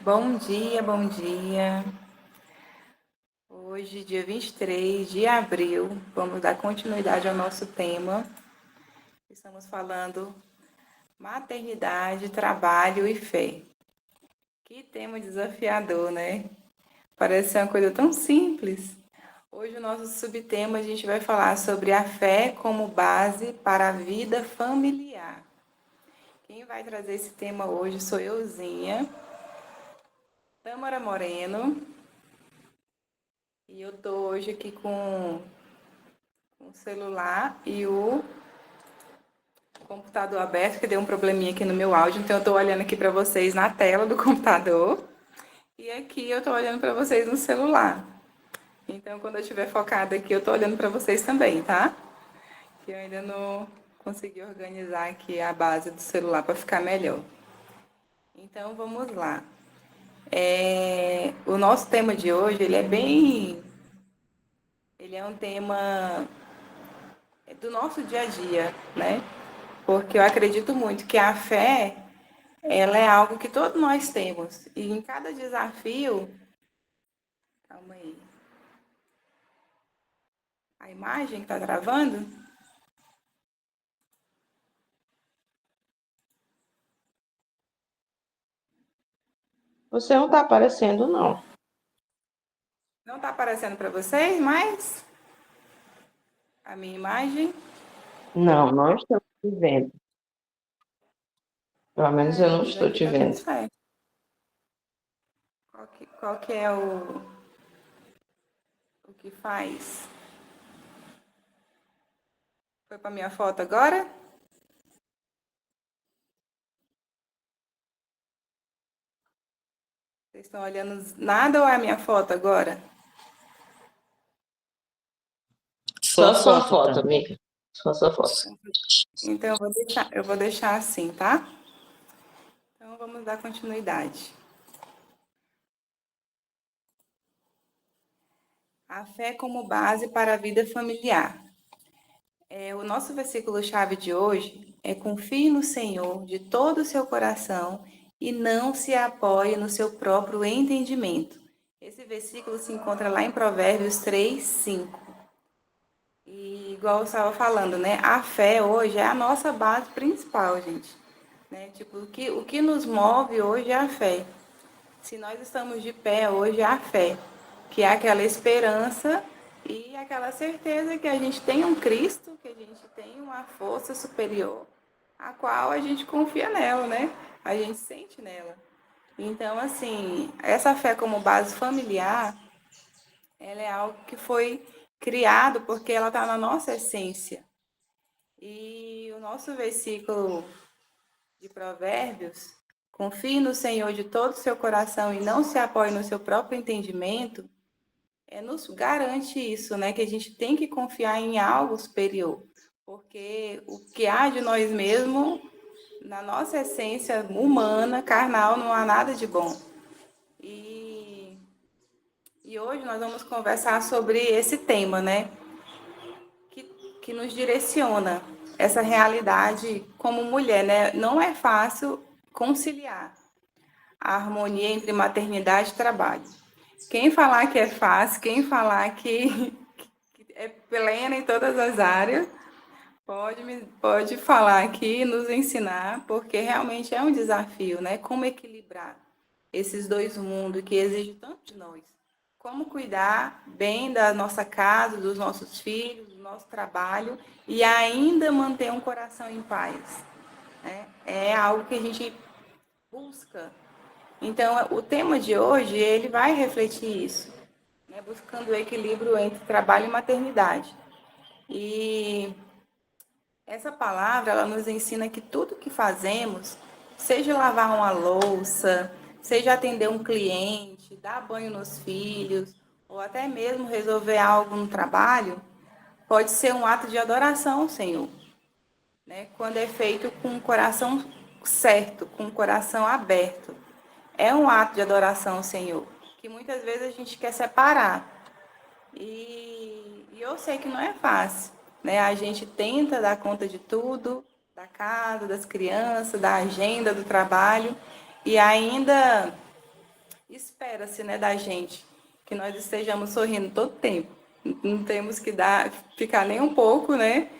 Bom dia, bom dia. Hoje, dia 23 de abril, vamos dar continuidade ao nosso tema. Estamos falando maternidade, trabalho e fé. Que tema desafiador, né? Parece ser uma coisa tão simples. Hoje, o nosso subtema, a gente vai falar sobre a fé como base para a vida familiar. Quem vai trazer esse tema hoje sou euzinha, Tâmara Moreno, e eu tô hoje aqui com o celular e o computador aberto, que deu um probleminha aqui no meu áudio, então eu estou olhando aqui para vocês na tela do computador e aqui eu estou olhando para vocês no celular. Então, quando eu estiver focada aqui, eu estou olhando para vocês também, tá? Que eu ainda não consegui organizar aqui a base do celular para ficar melhor. Então, vamos lá. O nosso tema de hoje, ele é um tema do nosso dia a dia, né? Porque eu acredito muito que a fé, ela é algo que todos nós temos. E em cada desafio, calma aí, a imagem que está travando, Você não está aparecendo, não. não está aparecendo para vocês, mas a minha imagem, Não, não estamos te vendo. Pelo menos eu não mas estou aqui te está tudo vendo. certo. Qual que é o que faz? Foi para minha foto agora? Vocês estão olhando nada ou é a minha foto agora? Só sua foto, amiga. Só sua foto. Então eu vou deixar assim, tá? Então vamos dar continuidade. A fé como base para a vida familiar. O nosso versículo-chave de hoje é: confie no Senhor de todo o seu coração e não se apoie no seu próprio entendimento. Esse versículo se encontra lá em Provérbios 3, 5. E igual eu estava falando, né? A fé hoje é a nossa base principal, gente. Né? Tipo, o que nos move hoje é a fé. Se nós estamos de pé hoje, é a fé, que é aquela esperança e aquela certeza que a gente tem um Cristo, que a gente tem uma força superior, a qual a gente confia nela, né? A gente sente nela. Então, assim, essa fé como base familiar, ela é algo que foi criado porque ela está na nossa essência. E o nosso versículo de Provérbios, confie no Senhor de todo o seu coração e não se apoie no seu próprio entendimento, nos garante isso, né? Que a gente tem que confiar em algo superior. Porque o que há de nós mesmos, na nossa essência humana, carnal, não há nada de bom. E, e hoje nós vamos conversar sobre esse tema, né? Que, que nos direciona essa realidade como mulher, né? Não é fácil conciliar a harmonia entre maternidade e trabalho. Quem falar que é fácil, quem falar que é plena em todas as áreas, pode falar aqui, nos ensinar, porque realmente é um desafio, né? Como equilibrar esses dois mundos que exigem tanto de nós. Como cuidar bem da nossa casa, dos nossos filhos, do nosso trabalho e ainda manter um coração em paz. Né? É algo que a gente busca. Então, o tema de hoje, ele vai refletir isso, né? Buscando o equilíbrio entre trabalho e maternidade. E essa palavra, ela nos ensina que tudo que fazemos, seja lavar uma louça, seja atender um cliente, dar banho nos filhos, ou até mesmo resolver algo no trabalho, pode ser um ato de adoração ao Senhor, né? Quando é feito com o coração certo, com o coração aberto. É um ato de adoração ao Senhor, que muitas vezes a gente quer separar. E eu sei que não é fácil, né? A gente tenta dar conta de tudo, da casa, das crianças, da agenda, do trabalho, e ainda espera-se, né, da gente que nós estejamos sorrindo todo tempo. Não temos que ficar nem um pouco, né,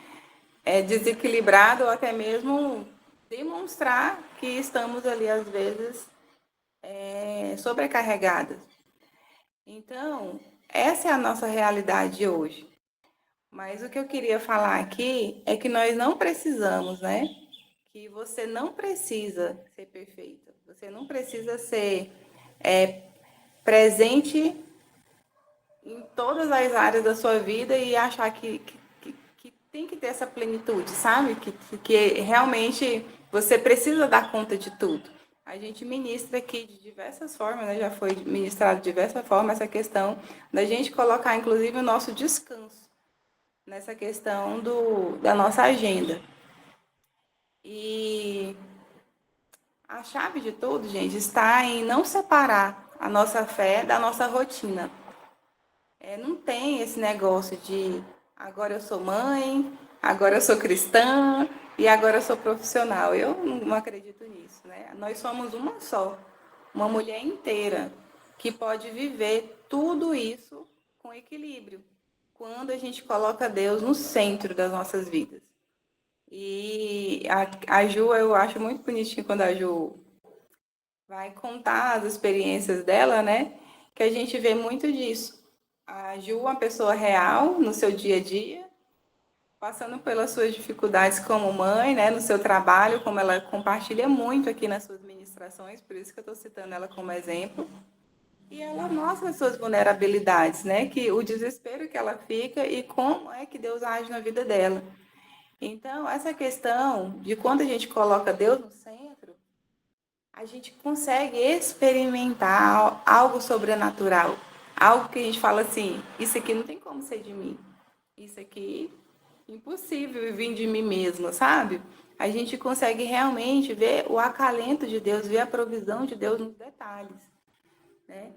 desequilibrado ou até mesmo demonstrar que estamos ali, às vezes, sobrecarregadas. Então, essa é a nossa realidade hoje. Mas o que eu queria falar aqui é que nós não precisamos, né? Que você não precisa ser perfeita. Você não precisa ser presente em todas as áreas da sua vida e achar que tem que ter essa plenitude, sabe? Que realmente você precisa dar conta de tudo. A gente ministra aqui de diversas formas, né? Já foi ministrado de diversas formas essa questão da gente colocar, inclusive, o nosso descanso nessa questão da nossa agenda. E a chave de tudo, gente, está em não separar a nossa fé da nossa rotina. Não tem esse negócio de agora eu sou mãe, agora eu sou cristã e agora eu sou profissional. Eu não acredito nisso, né? Nós somos uma só, uma mulher inteira que pode viver tudo isso com equilíbrio, quando a gente coloca Deus no centro das nossas vidas. E a Ju, eu acho muito bonitinho quando a Ju vai contar as experiências dela, né? Que a gente vê muito disso. A Ju, uma pessoa real no seu dia a dia, passando pelas suas dificuldades como mãe, né? No seu trabalho, como ela compartilha muito aqui nas suas ministrações, por isso que eu estou citando ela como exemplo. E ela mostra as suas vulnerabilidades, né? Que o desespero que ela fica e como é que Deus age na vida dela. Então, essa questão de quando a gente coloca Deus no centro, a gente consegue experimentar algo sobrenatural. Algo que a gente fala assim, isso aqui não tem como ser de mim. Isso aqui, impossível vir de mim mesma, sabe? A gente consegue realmente ver o acalento de Deus, ver a provisão de Deus nos detalhes, né?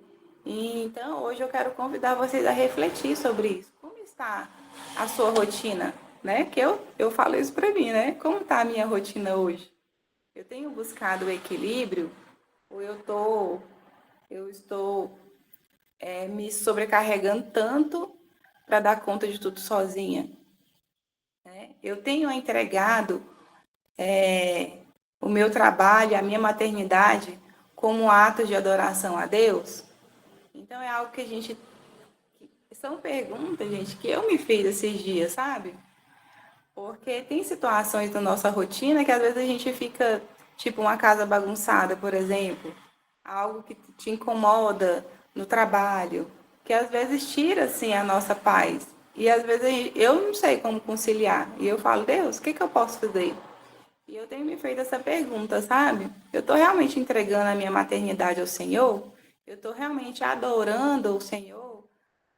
E, então, hoje eu quero convidar vocês a refletir sobre isso. Como está a sua rotina, né? Que eu falo isso para mim, né? Como está a minha rotina hoje? Eu tenho buscado o equilíbrio ou eu estou me sobrecarregando tanto para dar conta de tudo sozinha, né? Eu tenho entregado o meu trabalho, a minha maternidade, como um ato de adoração a Deus. Então é algo que a gente. São perguntas, gente, que eu me fiz esses dias, sabe? Porque tem situações da nossa rotina que às vezes a gente fica, tipo, uma casa bagunçada, por exemplo, algo que te incomoda no trabalho, que às vezes tira, assim, a nossa paz. E às vezes eu não sei como conciliar. E eu falo, Deus, o que eu posso fazer? E eu tenho me feito essa pergunta, sabe? Eu estou realmente entregando a minha maternidade ao Senhor? Eu estou realmente adorando o Senhor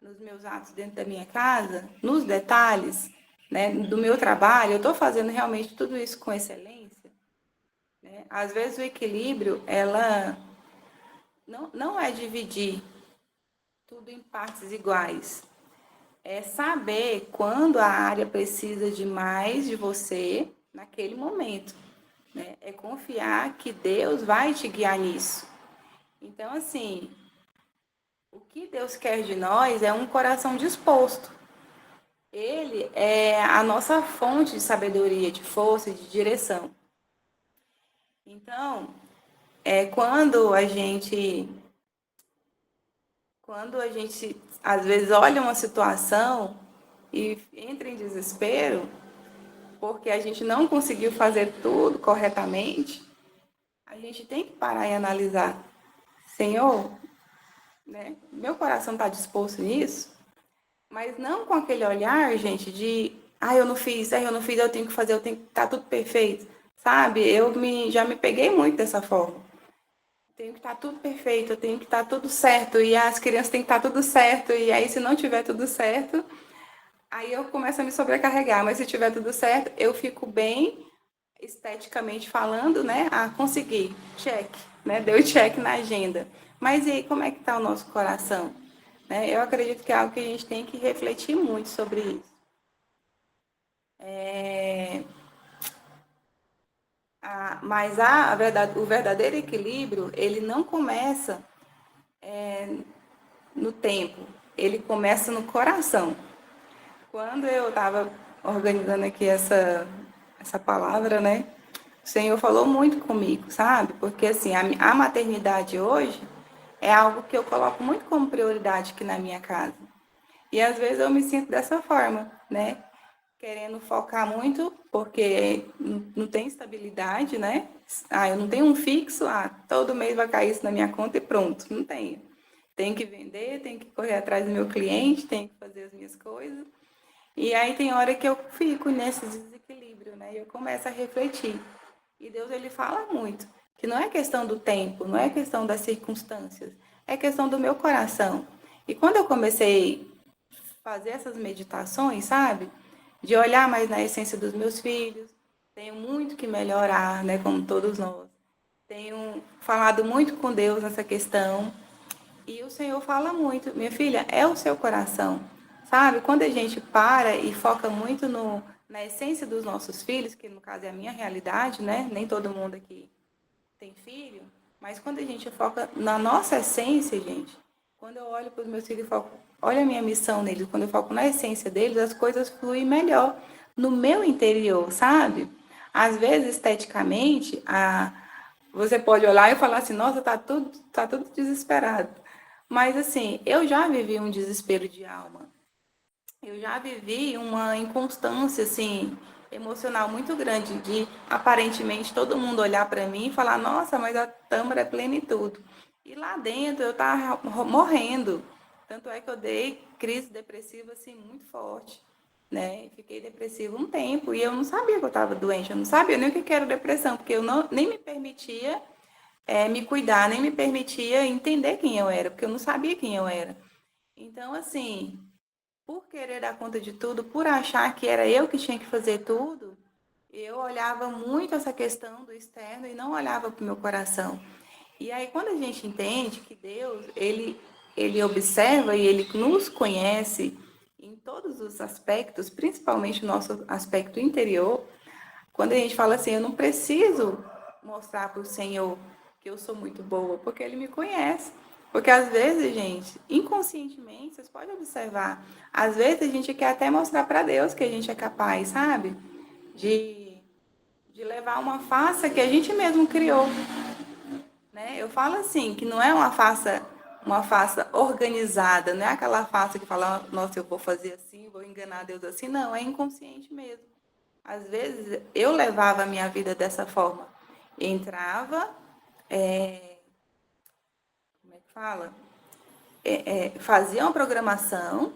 nos meus atos dentro da minha casa, nos detalhes, né, do meu trabalho? Eu estou fazendo realmente tudo isso com excelência? Né? Às vezes o equilíbrio, ela não é dividir tudo em partes iguais. É saber quando a área precisa de mais de você naquele momento. Né? É confiar que Deus vai te guiar nisso. Então, assim, o que Deus quer de nós é um coração disposto. Ele é a nossa fonte de sabedoria, de força e de direção. Então, quando a gente às vezes olha uma situação e entra em desespero, porque a gente não conseguiu fazer tudo corretamente, a gente tem que parar e analisar. Senhor, né, meu coração está disposto nisso? Mas não com aquele olhar, gente, de eu não fiz, eu tenho que fazer, eu tenho que estar tudo perfeito. Sabe? Já me peguei muito dessa forma. Tenho que estar tudo perfeito, eu tenho que estar tudo certo, e as crianças têm que estar tudo certo, e aí se não tiver tudo certo, aí eu começo a me sobrecarregar, mas se tiver tudo certo, eu fico bem esteticamente falando, né? Consegui, check, né? Deu check na agenda. Mas e aí, como é que está o nosso coração? Né? Eu acredito que é algo que a gente tem que refletir muito sobre isso. Mas o verdadeiro equilíbrio, ele não começa no tempo, ele começa no coração. Quando eu estava organizando aqui essa palavra, né? O Senhor falou muito comigo, sabe? Porque assim, a maternidade hoje é algo que eu coloco muito como prioridade aqui na minha casa. E às vezes eu me sinto dessa forma, né? Querendo focar muito, porque não tem estabilidade, né? Ah, eu não tenho um fixo, todo mês vai cair isso na minha conta e pronto, não tenho. Tenho que vender, tenho que correr atrás do meu cliente, tenho que fazer as minhas coisas. E aí tem hora que eu fico nesse desequilíbrio, né? E eu começo a refletir. E Deus, ele fala muito, que não é questão do tempo, não é questão das circunstâncias, é questão do meu coração. E quando eu comecei a fazer essas meditações, sabe? De olhar mais na essência dos meus filhos, tenho muito que melhorar, né? Como todos nós. Tenho falado muito com Deus nessa questão. E o Senhor fala muito, minha filha, é o seu coração, sabe? Quando a gente para e foca muito na essência dos nossos filhos, que no caso é a minha realidade, né? Nem todo mundo aqui tem filho, mas quando a gente foca na nossa essência, gente, quando eu olho para os meus filhos e foco, olha a minha missão neles, quando eu foco na essência deles, as coisas fluem melhor no meu interior, sabe? Às vezes, esteticamente, você pode olhar e falar assim, nossa, tá tudo desesperado. Mas assim, eu já vivi um desespero de alma. Eu já vivi uma inconstância assim emocional muito grande de aparentemente todo mundo olhar para mim e falar: "Nossa, mas a Tâmara é plenitude". E lá dentro eu tava morrendo. Tanto é que eu dei crise depressiva assim muito forte, né? Fiquei depressiva um tempo e eu não sabia que eu estava doente, eu não sabia nem o que era depressão, porque eu não nem me permitia me cuidar, nem me permitia entender quem eu era, porque eu não sabia quem eu era. Então, assim, por querer dar conta de tudo, por achar que era eu que tinha que fazer tudo, eu olhava muito essa questão do externo e não olhava para o meu coração. E aí, quando a gente entende que Deus, ele observa e ele nos conhece em todos os aspectos, principalmente o nosso aspecto interior, quando a gente fala assim, eu não preciso mostrar para o Senhor que eu sou muito boa, porque Ele me conhece. Porque às vezes, gente, inconscientemente, vocês podem observar, às vezes a gente quer até mostrar para Deus que a gente é capaz, sabe? De, de levar uma farsa que a gente mesmo criou, né? Eu falo assim, que não é uma farsa organizada, não é aquela farsa que fala, nossa, eu vou fazer assim, vou enganar Deus assim, não, é inconsciente mesmo. Às vezes eu levava a minha vida dessa forma. Entrava, como é que fala? Fazia uma programação,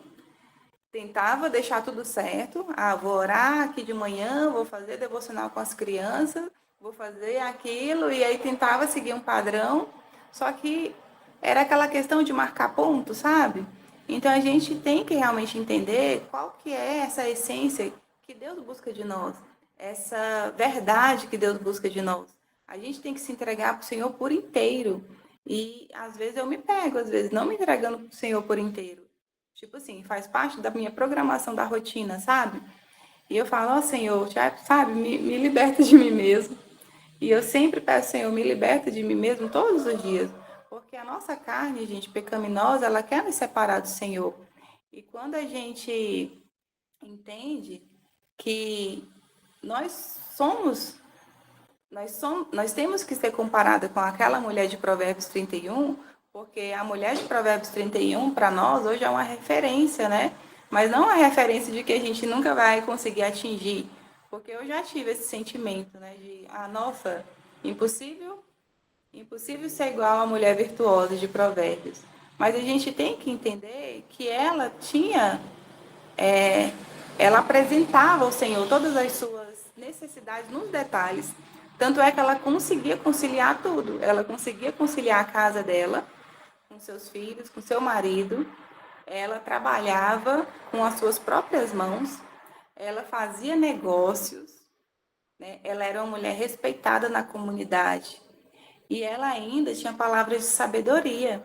tentava deixar tudo certo. Vou orar aqui de manhã, vou fazer devocional com as crianças, vou fazer aquilo, e aí tentava seguir um padrão. Só que era aquela questão de marcar ponto, sabe? Então a gente tem que realmente entender qual que é essa essência que Deus busca de nós, essa verdade que Deus busca de nós. A gente tem que se entregar para o Senhor por inteiro. E às vezes eu me pego, às vezes não me entregando para o Senhor por inteiro. Tipo assim, faz parte da minha programação da rotina, sabe? E eu falo, Senhor, já, sabe, me liberta de mim mesmo. E eu sempre peço, Senhor, me liberta de mim mesmo todos os dias. Porque a nossa carne, gente, pecaminosa, ela quer nos separar do Senhor. E quando a gente entende que nós somos nós temos que ser comparada com aquela mulher de Provérbios 31, porque a mulher de Provérbios 31, para nós, hoje é uma referência, né? Mas não uma referência de que a gente nunca vai conseguir atingir. Porque eu já tive esse sentimento, né? Nossa, impossível, impossível ser igual à mulher virtuosa de Provérbios. Mas a gente tem que entender que ela tinha, ela apresentava ao Senhor todas as suas necessidades nos detalhes. Tanto é que ela conseguia conciliar tudo. Ela conseguia conciliar a casa dela com seus filhos, com seu marido. Ela trabalhava com as suas próprias mãos. Ela fazia negócios, né? Ela era uma mulher respeitada na comunidade. E ela ainda tinha palavras de sabedoria.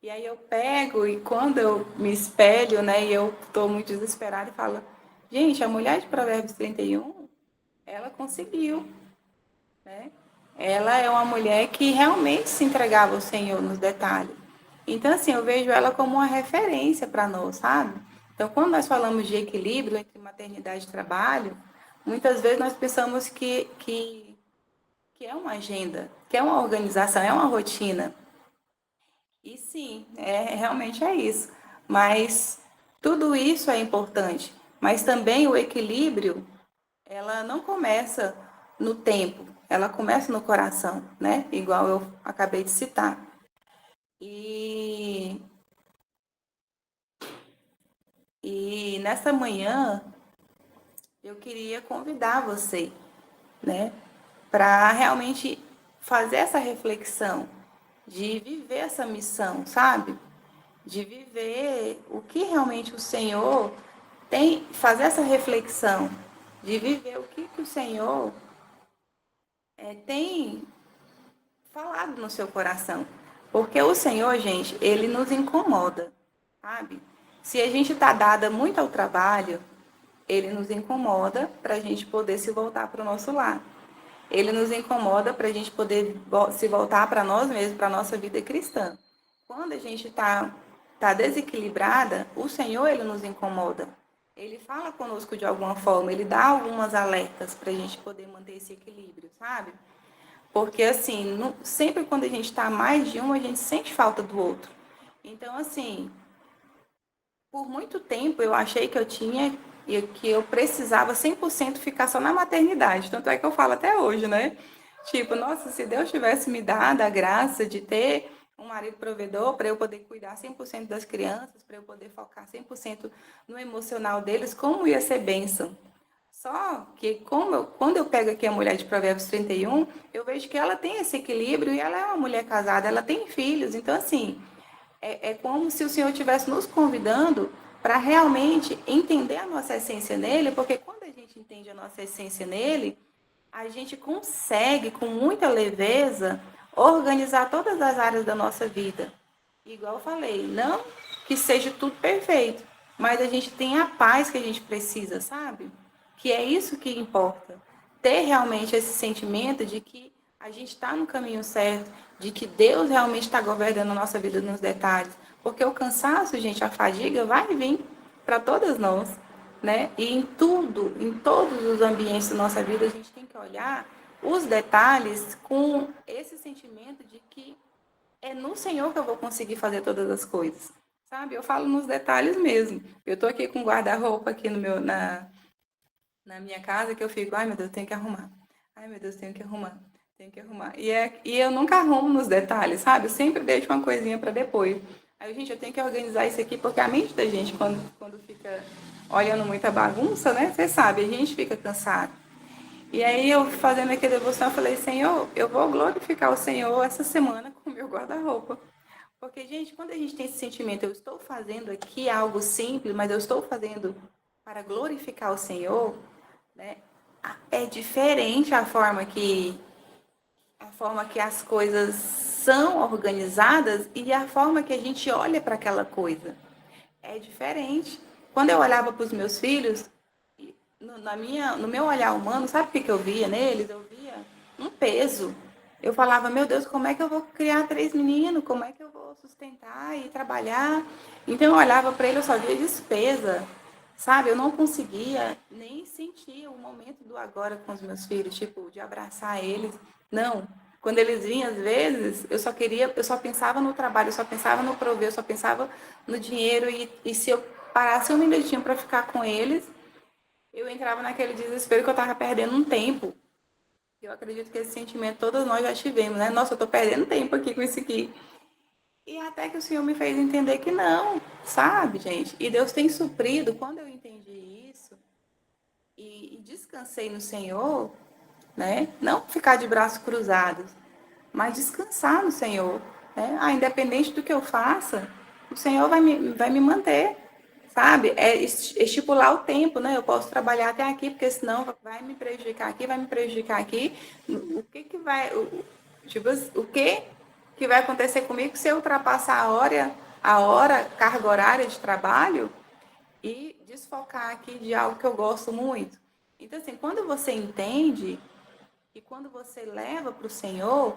E aí eu pego e quando eu me espelho, né, e eu estou muito desesperada e falo, gente, a mulher de Provérbios 31, ela conseguiu, né? Ela é uma mulher que realmente se entregava ao Senhor nos detalhes. Então, assim, eu vejo ela como uma referência para nós, sabe? Então, quando nós falamos de equilíbrio entre maternidade e trabalho, muitas vezes nós pensamos que é uma agenda, que é uma organização, é uma rotina. E sim, realmente é isso. Mas tudo isso é importante. Mas também o equilíbrio, ela não começa no tempo, ela começa no coração, né? Igual eu acabei de citar. E, e nessa manhã eu queria convidar você, né, para realmente fazer essa reflexão, de viver essa missão, sabe? De viver o que realmente o Senhor tem, fazer essa reflexão, de viver o que o Senhor tem falado no seu coração. Porque o Senhor, gente, ele nos incomoda, sabe? Se a gente está dada muito ao trabalho, ele nos incomoda para a gente poder se voltar para o nosso lar. Ele nos incomoda para a gente poder se voltar para nós mesmos, para a nossa vida cristã. Quando a gente tá desequilibrada, o Senhor, ele nos incomoda. Ele fala conosco de alguma forma, ele dá algumas alertas para a gente poder manter esse equilíbrio, sabe? Porque, assim, sempre quando a gente está mais de um, a gente sente falta do outro. Então, assim, por muito tempo eu achei que eu tinha e que eu precisava 100% ficar só na maternidade. Tanto é que eu falo até hoje, né? Tipo, nossa, se Deus tivesse me dado a graça de ter um marido provedor para eu poder cuidar 100% das crianças, para eu poder focar 100% no emocional deles, como ia ser bênção. Só que quando eu pego aqui a mulher de Provérbios 31, eu vejo que ela tem esse equilíbrio e ela é uma mulher casada, ela tem filhos. Então, assim, é como se o Senhor estivesse nos convidando para realmente entender a nossa essência nele, porque quando a gente entende a nossa essência nele, a gente consegue, com muita leveza, organizar todas as áreas da nossa vida. Igual eu falei, não que seja tudo perfeito, mas a gente tem a paz que a gente precisa, sabe? Que é isso que importa. Ter realmente esse sentimento de que a gente está no caminho certo, de que Deus realmente está governando a nossa vida nos detalhes. Porque o cansaço, gente, a fadiga vai vir para todas nós, né? E em tudo, em todos os ambientes da nossa vida, a gente tem que olhar os detalhes com esse sentimento de que é no Senhor que eu vou conseguir fazer todas as coisas, sabe? Eu falo nos detalhes mesmo. Eu tô aqui com guarda-roupa aqui na minha casa que eu fico, ai meu Deus, tenho que arrumar. Ai meu Deus, tenho que arrumar. Tenho que arrumar. E eu nunca arrumo nos detalhes, sabe? Eu sempre deixo uma coisinha para depois. Aí, gente, eu tenho que organizar isso aqui, porque a mente da gente, quando fica olhando muita bagunça, né? Você sabe, a gente fica cansado. E aí, eu fazendo aqui a devoção, eu falei, Senhor, eu vou glorificar o Senhor essa semana com o meu guarda-roupa. Porque, gente, quando a gente tem esse sentimento, eu estou fazendo aqui algo simples, mas eu estou fazendo para glorificar o Senhor, né? É diferente a forma que as coisas são organizadas e a forma que a gente olha para aquela coisa. É diferente. Quando eu olhava para os meus filhos, no meu olhar humano, sabe o que eu via neles? Eu via um peso. Eu falava, meu Deus, como é que eu vou criar 3 meninos? Como é que eu vou sustentar e trabalhar? Então eu olhava para ele, eu só via despesa, sabe? Eu não conseguia nem sentir o momento do agora com os meus filhos, tipo, de abraçar eles. Não. Quando eles vinham, às vezes, eu só pensava no trabalho, eu só pensava no prover, eu só pensava no dinheiro. E se eu parasse um minutinho para ficar com eles, eu entrava naquele desespero que eu estava perdendo um tempo. Eu acredito que esse sentimento todos nós já tivemos, né? Nossa, eu estou perdendo tempo aqui com isso aqui. E até que o Senhor me fez entender que não, sabe, gente? E Deus tem suprido. Quando eu entendi isso e descansei no Senhor, né? Não ficar de braços cruzados, mas descansar no Senhor, né? Ah, independente do que eu faça, o Senhor vai me manter, sabe? É estipular o tempo, né? Eu posso trabalhar até aqui, porque senão vai me prejudicar aqui, vai me prejudicar aqui. O que que vai, tipo, o que vai acontecer comigo se eu ultrapassar a hora, carga horária de trabalho e desfocar aqui de algo que eu gosto muito? Então, assim, quando você entende e quando você leva para o Senhor,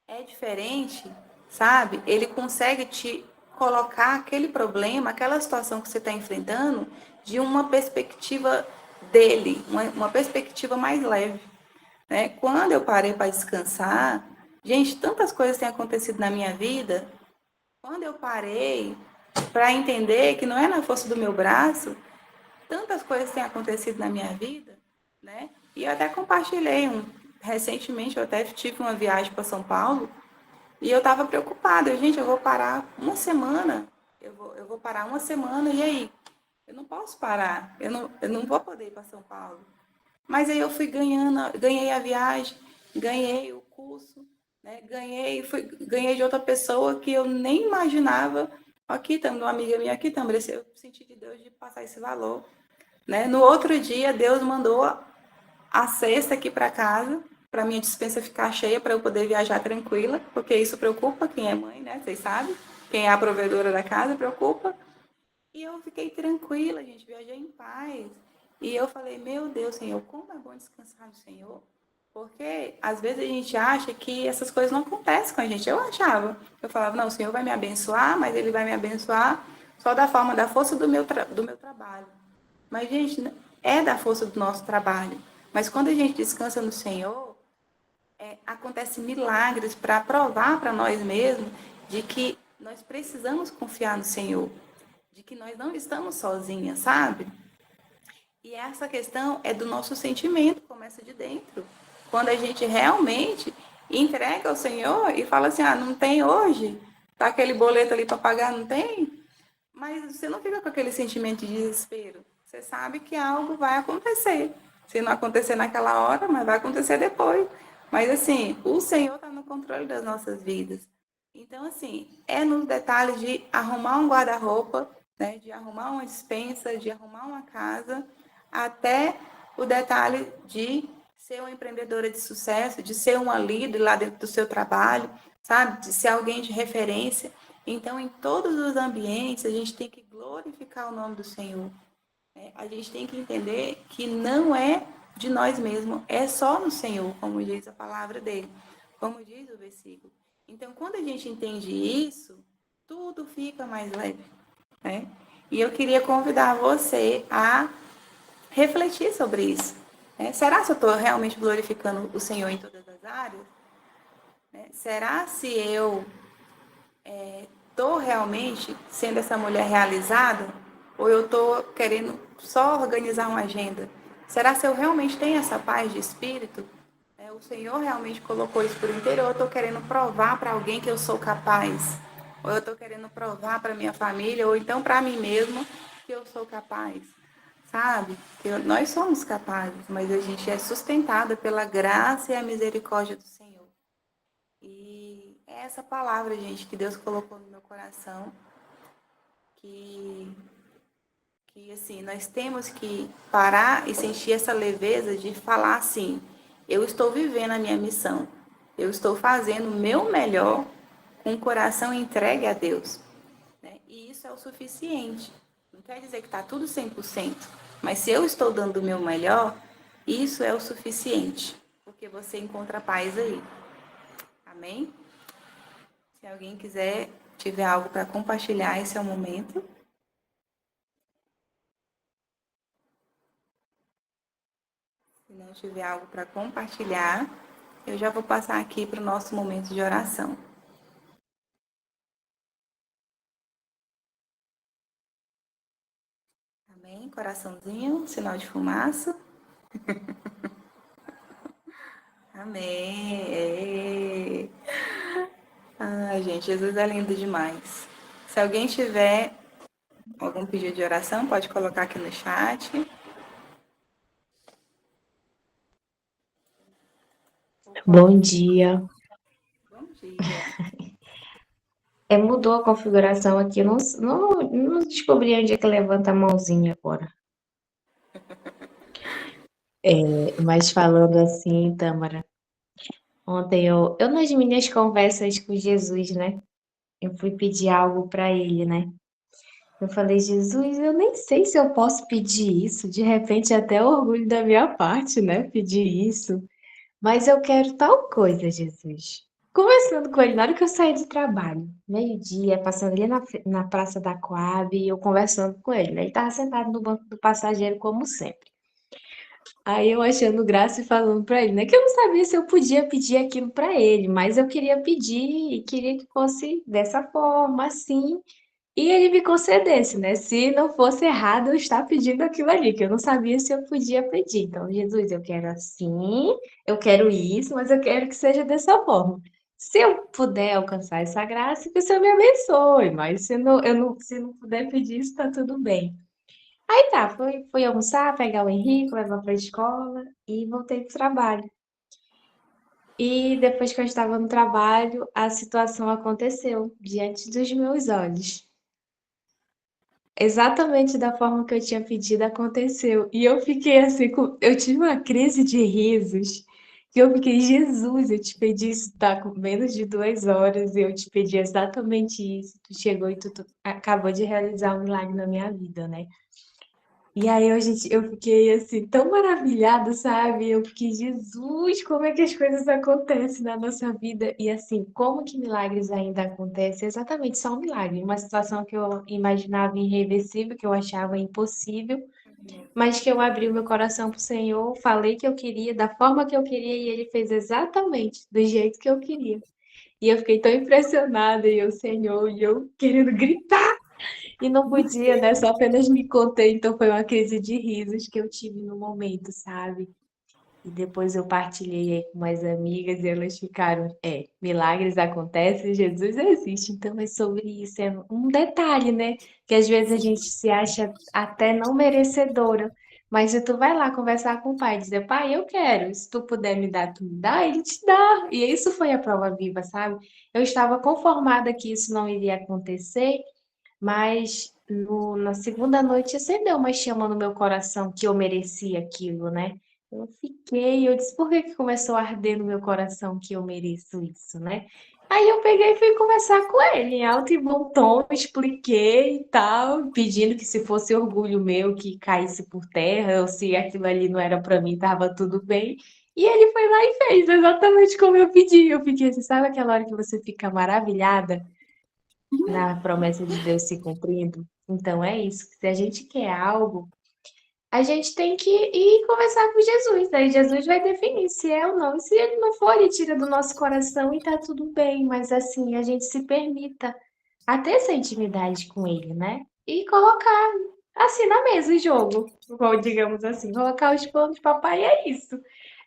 é diferente, sabe? Ele consegue te colocar aquele problema, aquela situação que você está enfrentando, de uma perspectiva dele, uma perspectiva mais leve, né? Quando eu parei para descansar, gente, tantas coisas têm acontecido na minha vida. Quando eu parei para entender que não é na força do meu braço, tantas coisas têm acontecido na minha vida, né? E eu até compartilhei recentemente, eu até tive uma viagem para São Paulo e eu estava preocupada. Gente, eu vou parar uma semana. Eu vou parar uma semana e aí? Eu não posso parar. Eu não vou poder ir para São Paulo. Mas aí eu fui ganhando, ganhei a viagem, ganhei o curso, né? Ganhei de outra pessoa que eu nem imaginava. Aqui estamos, uma amiga minha aqui também, eu senti de Deus de passar esse valor, né? No outro dia, Deus mandou a cesta aqui para casa, para minha despensa ficar cheia, para eu poder viajar tranquila, porque isso preocupa quem é mãe, né? Vocês sabem? Quem é a provedora da casa preocupa. E eu fiquei tranquila, gente, viajei em paz. E eu falei, meu Deus, Senhor, como é bom descansar no Senhor. Porque às vezes a gente acha que essas coisas não acontecem com a gente. Eu achava. Eu falava, não, o Senhor vai me abençoar, mas Ele vai me abençoar só da forma, da força do meu trabalho. Mas, gente, é da força do nosso trabalho. Mas quando a gente descansa no Senhor, acontecem milagres para provar para nós mesmos de que nós precisamos confiar no Senhor, de que nós não estamos sozinhas, sabe? E essa questão é do nosso sentimento, começa de dentro. Quando a gente realmente entrega ao Senhor e fala assim, não tem hoje, tá aquele boleto ali para pagar, não tem? Mas você não fica com aquele sentimento de desespero. Você sabe que algo vai acontecer. Se não acontecer naquela hora, mas vai acontecer depois. Mas assim, o Senhor está no controle das nossas vidas. Então, assim, é nos detalhes de arrumar um guarda-roupa, né, de arrumar uma despensa, de arrumar uma casa, até o detalhe de ser uma empreendedora de sucesso, de ser uma líder lá dentro do seu trabalho, sabe? De ser alguém de referência. Então, em todos os ambientes, a gente tem que glorificar o nome do Senhor. Né? A gente tem que entender que não é de nós mesmos, é só no Senhor, como diz a palavra dele, como diz o versículo. Então, quando a gente entende isso, tudo fica mais leve. Né? E eu queria convidar você a refletir sobre isso. Né? Será que eu estou realmente glorificando o Senhor em todas as áreas? Né? Será se eu estou realmente sendo essa mulher realizada? Ou eu estou querendo só organizar uma agenda? Será se eu realmente tenho essa paz de espírito? O Senhor realmente colocou isso por inteiro? Ou eu estou querendo provar para alguém que eu sou capaz? Ou eu estou querendo provar para minha família? Ou então para mim mesmo que eu sou capaz? Sabe? Que nós somos capazes, mas a gente é sustentada pela graça e a misericórdia do Senhor. E é essa palavra, gente, que Deus colocou no meu coração, que assim, nós temos que parar e sentir essa leveza de falar assim, eu estou vivendo a minha missão, eu estou fazendo o meu melhor com o coração entregue a Deus. Né? E isso é o suficiente. Não quer dizer que está tudo 100%, mas se eu estou dando o meu melhor, isso é o suficiente, porque você encontra paz aí. Amém? Se alguém quiser, tiver algo para compartilhar, esse é o momento. Se não tiver algo para compartilhar, eu já vou passar aqui para o nosso momento de oração. Amém? Coraçãozinho, sinal de fumaça. Amém. Ai, gente, Jesus é lindo demais. Se alguém tiver algum pedido de oração, pode colocar aqui no chat. Bom dia. Bom dia. Mudou a configuração aqui. Eu não descobri onde é que levanta a mãozinha agora. Mas falando assim, Tâmara, ontem eu nas minhas conversas com Jesus, né? Eu fui pedir algo para ele, né? Eu falei, Jesus, eu nem sei se eu posso pedir isso. De repente, até orgulho da minha parte, né? Pedir isso. Mas eu quero tal coisa, Jesus. conversando com ele na hora que eu saí do trabalho, meio-dia, passando ali na Praça da Coab, e eu conversando com ele, né? Ele tava sentado no banco do passageiro, como sempre. Aí eu achando graça e falando pra ele, né? Que eu não sabia se eu podia pedir aquilo pra ele, mas eu queria pedir e queria que fosse dessa forma, assim. E ele me concedesse, né? Se não fosse errado eu estar pedindo aquilo ali, que eu não sabia se eu podia pedir. Então, Jesus, eu quero assim, eu quero isso, mas eu quero que seja dessa forma. Se eu puder alcançar essa graça, que o Senhor me abençoe, mas se não puder pedir isso, tá tudo bem. Aí tá, fui almoçar, pegar o Henrique, levar pra escola e voltei pro trabalho. E depois que eu estava no trabalho, a situação aconteceu diante dos meus olhos. Exatamente da forma que eu tinha pedido aconteceu. E eu fiquei assim, eu tive uma crise de risos, que eu fiquei, Jesus, eu te pedi isso, tá com menos de 2 horas, e eu te pedi exatamente isso. Tu chegou e tu acabou de realizar um milagre na minha vida, né? E aí eu fiquei assim, tão maravilhada, sabe? Eu fiquei, Jesus, como é que as coisas acontecem na nossa vida? E assim, como que milagres ainda acontecem? Exatamente, só um milagre. Uma situação que eu imaginava irreversível, que eu achava impossível, mas que eu abri o meu coração para o Senhor, falei que eu queria, da forma que eu queria, e Ele fez exatamente do jeito que eu queria. E eu fiquei tão impressionada, e eu, Senhor, e eu querendo gritar. E não podia, né? Só apenas me contei, então foi uma crise de risos que eu tive no momento, sabe? E depois eu partilhei aí com umas amigas e elas ficaram, milagres acontecem, Jesus existe. Então é sobre isso, é um detalhe, né? Que às vezes a gente se acha até não merecedora. Mas se tu vai lá conversar com o pai e dizer, pai, eu quero, se tu puder me dar, tu me dá, ele te dá. E isso foi a prova viva, sabe? Eu estava conformada que isso não iria acontecer, mas na segunda noite acendeu uma chama no meu coração que eu merecia aquilo, né? Eu disse, por que que começou a arder no meu coração que eu mereço isso, né? Aí eu peguei e fui conversar com ele em alto e bom tom, expliquei e tal, pedindo que se fosse orgulho meu que caísse por terra, ou se aquilo ali não era para mim, tava tudo bem. E ele foi lá e fez exatamente como eu pedi. Eu fiquei assim, sabe aquela hora que você fica maravilhada na promessa de Deus se cumprindo? Então é isso, se a gente quer algo, a gente tem que ir conversar com Jesus. Daí Jesus vai definir se é ou não. E se ele não for, ele tira do nosso coração e tá tudo bem. Mas assim, a gente se permita a ter essa intimidade com ele, né? E colocar assim na mesa o jogo, ou digamos assim, colocar os planos, papai, é isso.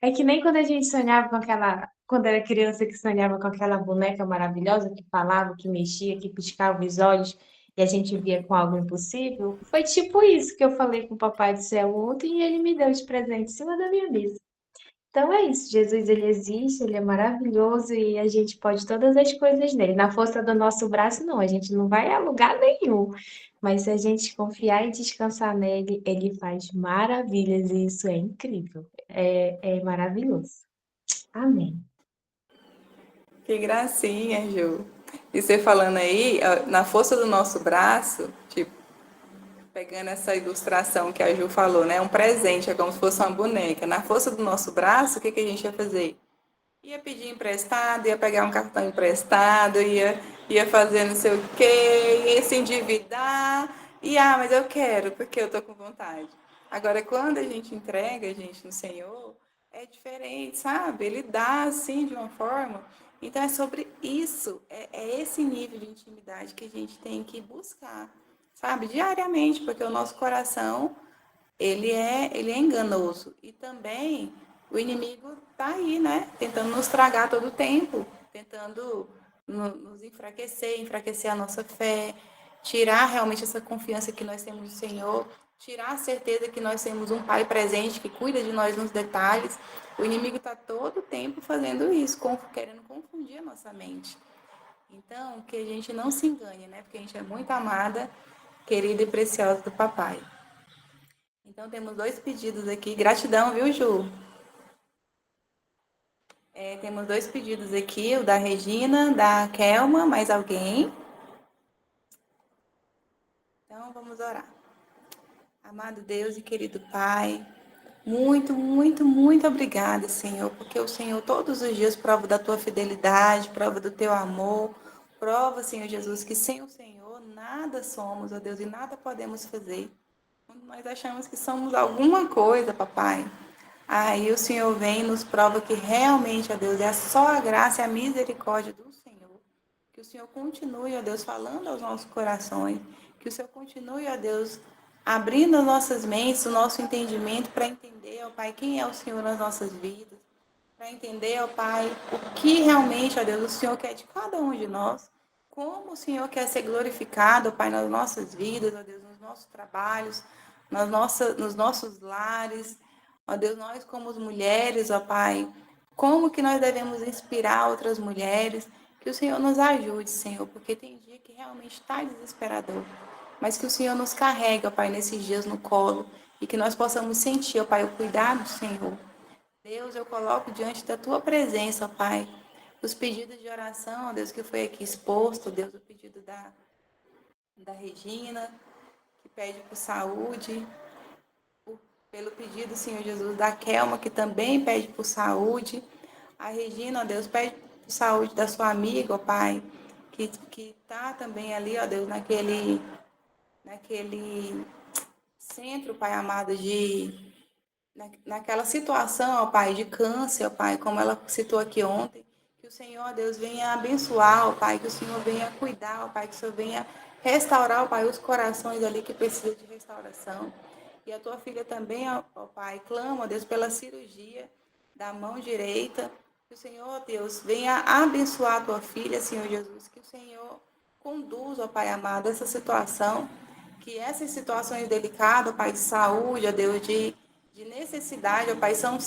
É que nem quando a gente sonhava com aquela, quando era criança que sonhava com aquela boneca maravilhosa que falava, que mexia, que piscava os olhos e a gente via com algo impossível. Foi tipo isso que eu falei com o Papai do Céu ontem e ele me deu de presente em cima da minha mesa. Então é isso, Jesus ele existe, ele é maravilhoso e a gente pode todas as coisas nele. Na força do nosso braço, não, a gente não vai a lugar nenhum. Mas se a gente confiar e descansar nele, ele faz maravilhas e isso é incrível. É maravilhoso. Amém. Que gracinha, Ju. E você falando aí, na força do nosso braço, tipo, pegando essa ilustração que a Ju falou, né? Um presente, é como se fosse uma boneca. Na força do nosso braço, o que, que a gente ia fazer? Ia pedir emprestado, ia pegar um cartão emprestado, ia fazer não sei o quê, ia se endividar. E, mas eu quero, porque eu tô com vontade. Agora, quando a gente entrega a gente no Senhor, é diferente, sabe? Ele dá assim de uma forma. Então, é sobre isso, é esse nível de intimidade que a gente tem que buscar, sabe? Diariamente, porque o nosso coração ele é enganoso. E também o inimigo está aí, né? Tentando nos tragar todo o tempo, tentando nos enfraquecer a nossa fé, tirar realmente essa confiança que nós temos no Senhor, tirar a certeza que nós temos um Pai presente que cuida de nós nos detalhes. O inimigo está todo o tempo fazendo isso, querendo confundir a nossa mente. Então, que a gente não se engane, né? Porque a gente é muito amada, querida e preciosa do Papai. Então, temos 2 pedidos aqui. Gratidão, viu, Ju? Temos 2 pedidos aqui, o da Regina, da Kelma, mais alguém? Então, vamos orar. Amado Deus e querido Pai, Muito, muito, muito obrigada, Senhor, porque o Senhor todos os dias prova da tua fidelidade, prova do teu amor, prova, Senhor Jesus, que sem o Senhor nada somos, ó Deus, e nada podemos fazer. Quando nós achamos que somos alguma coisa, papai, aí o Senhor vem e nos prova que realmente, ó Deus, é só a graça e a misericórdia do Senhor. Que o Senhor continue, ó Deus, falando aos nossos corações. Que o Senhor continue, ó Deus, abrindo as nossas mentes, o nosso entendimento para entender, ó Pai, quem é o Senhor nas nossas vidas. Para entender, ó Pai, o que realmente, ó Deus, o Senhor quer de cada um de nós. Como o Senhor quer ser glorificado, ó Pai, nas nossas vidas, ó Deus, nos nossos trabalhos, nos nossos lares. Ó Deus, nós como mulheres, ó Pai, como que nós devemos inspirar outras mulheres. Que o Senhor nos ajude, Senhor, porque tem dia que realmente está desesperador. Mas que o Senhor nos carregue, ó Pai, nesses dias no colo. E que nós possamos sentir, ó Pai, o cuidado do Senhor. Deus, eu coloco diante da tua presença, ó Pai, os pedidos de oração, ó Deus, que foi aqui exposto, Deus, o pedido da Regina, que pede por saúde, pelo pedido, Senhor Jesus, da Kelma, que também pede por saúde. A Regina, ó Deus, pede por saúde da sua amiga, ó Pai, que tá também ali, ó Deus, naquele centro, Pai amado, naquela situação, ó Pai, de câncer, ó Pai, como ela citou aqui ontem, que o Senhor, ó Deus, venha abençoar, ó Pai, que o Senhor venha cuidar, ó Pai, que o Senhor venha restaurar, ó Pai, os corações ali que precisam de restauração. E a tua filha também, ó Pai, clama, ó Deus, pela cirurgia da mão direita. Que o Senhor, ó Deus, venha abençoar a tua filha, Senhor Jesus. Que o Senhor conduza, ó Pai amado, essa situação. Que essas situações delicadas, ó Pai, de saúde, ó Deus, de necessidade, ó Pai, são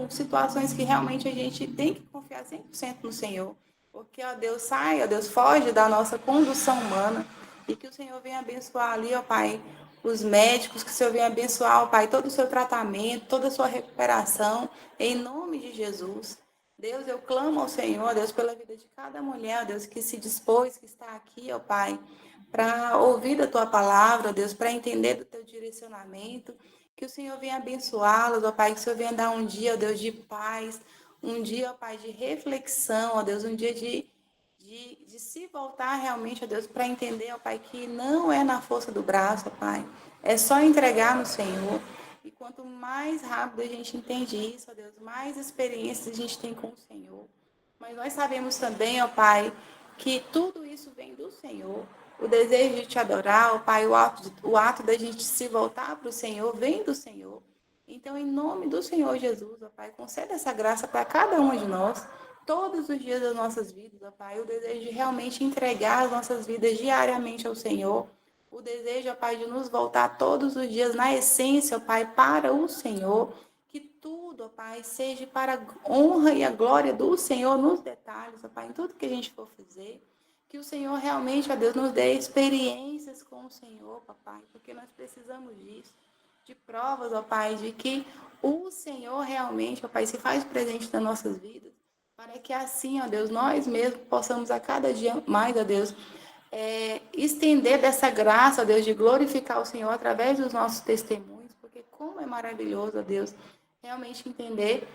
situações que realmente a gente tem que confiar 100% no Senhor. Porque, ó Deus, sai, ó Deus, foge da nossa condução humana. E que o Senhor venha abençoar ali, ó Pai, os médicos, que o Senhor venha abençoar, ó Pai, todo o seu tratamento, toda a sua recuperação, em nome de Jesus. Deus, eu clamo ao Senhor, Deus, pela vida de cada mulher, Deus, que se dispôs, que está aqui, ó Pai, para ouvir a tua palavra, Deus, para entender do teu direcionamento. Que o Senhor venha abençoá-las, ó Pai, que o Senhor venha dar um dia, ó Deus, de paz, um dia, ó Pai, de reflexão, ó Deus, um dia de se voltar realmente, ó Deus, para entender, ó Pai, que não é na força do braço, ó Pai, é só entregar no Senhor. E quanto mais rápido a gente entende isso, ó Deus, mais experiências a gente tem com o Senhor. Mas nós sabemos também, ó Pai, que tudo isso vem do Senhor. O desejo de te adorar, ó Pai, o ato da gente se voltar para o Senhor, vem do Senhor. Então, em nome do Senhor Jesus, ó Pai, conceda essa graça para cada um de nós, todos os dias das nossas vidas, ó Pai. O desejo de realmente entregar as nossas vidas diariamente ao Senhor. O desejo, ó Pai, de nos voltar todos os dias na essência, ó Pai, para o Senhor. Que tudo, ó Pai, seja para a honra e a glória do Senhor nos detalhes, ó Pai, em tudo que a gente for fazer. Que o Senhor realmente, ó Deus, nos dê experiências com o Senhor, papai, porque nós precisamos disso. De provas, ó Pai, de que o Senhor realmente, ó Pai, se faz presente nas nossas vidas. Para que assim, ó Deus, nós mesmos possamos a cada dia mais, ó Deus, estender dessa graça, ó Deus, de glorificar o Senhor através dos nossos testemunhos, porque como é maravilhoso, ó Deus, realmente entender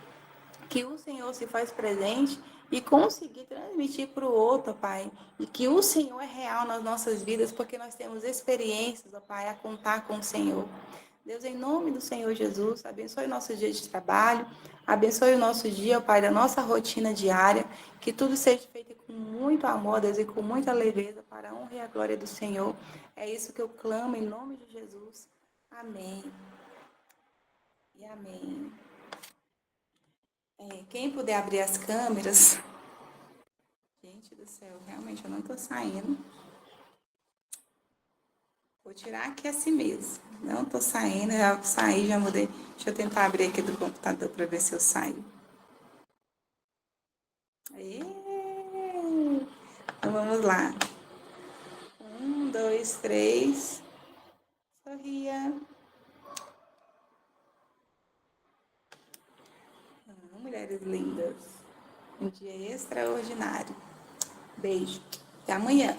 que o Senhor se faz presente e conseguir transmitir para o outro, Pai, e que o Senhor é real nas nossas vidas, porque nós temos experiências, ó Pai, a contar com o Senhor. Deus, em nome do Senhor Jesus, abençoe o nosso dia de trabalho, abençoe o nosso dia, ó Pai, da nossa rotina diária, que tudo seja feito com muito amor, Deus, e com muita leveza para a honra e a glória do Senhor. É isso que eu clamo em nome de Jesus. Amém. E amém. Quem puder abrir as câmeras. Gente do céu, realmente eu não tô saindo. Vou tirar aqui assim mesmo. Não tô saindo, já saí, já mudei. Deixa eu tentar abrir aqui do computador para ver se eu saio. Aê! Então vamos lá. 1, 2, 3. Sorria. Mulheres lindas. Um dia extraordinário. Beijo. Até amanhã.